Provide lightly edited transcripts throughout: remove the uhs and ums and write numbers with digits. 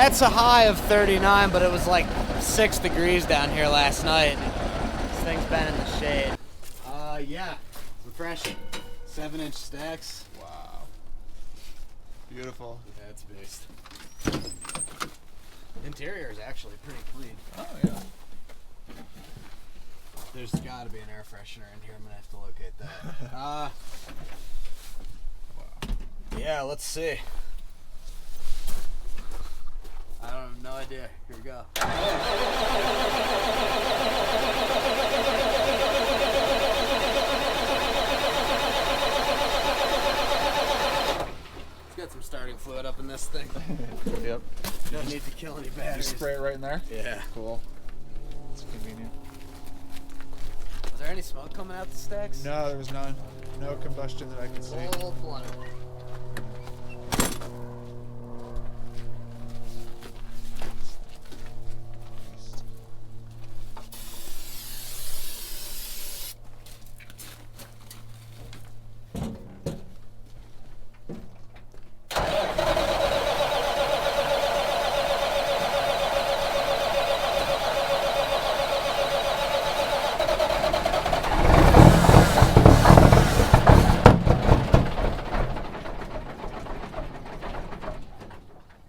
That's a high of 39, but it was like 6 degrees down here last night. This thing's been in the shade. Yeah, refreshing. 7-inch stacks. Wow. Beautiful. Yeah, it's based. Interior is actually pretty clean. Oh, yeah. There's got to be an air freshener in here. I'm going to have to locate that. Wow. Yeah, let's see. I have no idea. Here we go. It's got some starting fluid up in this thing. Yep. Don't need to kill any batteries. Just spray it right in there? Yeah. Cool. It's convenient. Was there any smoke coming out the stacks? No, there was none. No combustion that I could see. Cold-blooded.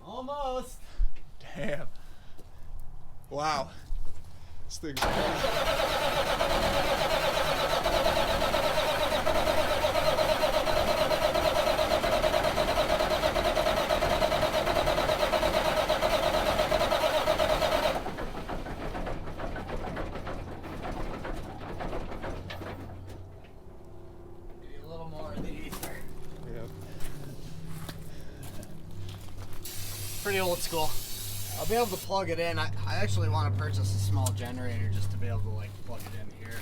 Almost. Damn. Wow. This thing's crazy. Give you a little more of the ether. Yep. Pretty old school. I'll be able to plug it in. I actually want to purchase a small generator just to be able to like plug it in here.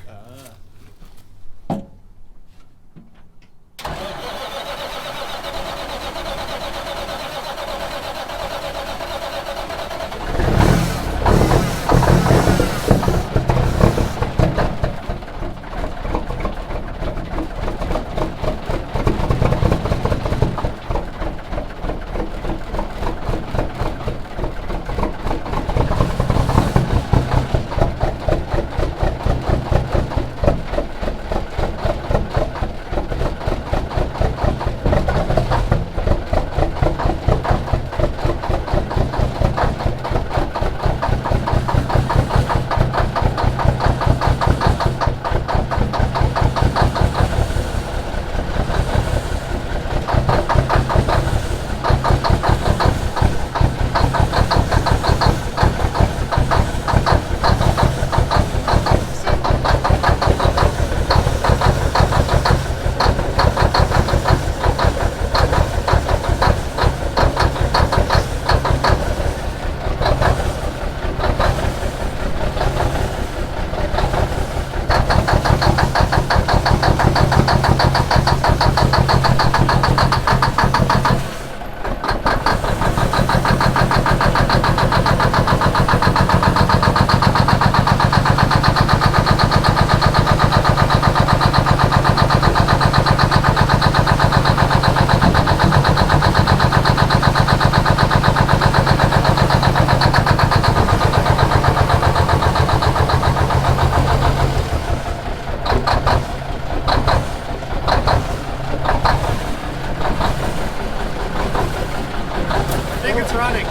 I think it's running.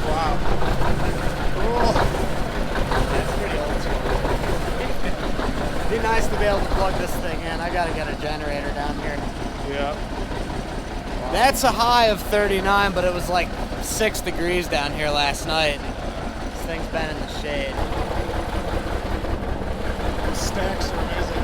Wow. Cool. That's pretty old school. It'd be nice to be able to plug this thing in. I gotta get a generator down here. Yep. That's a high of 39, but it was like 6 degrees down here last night. This thing's been in the shade. Stacks are amazing.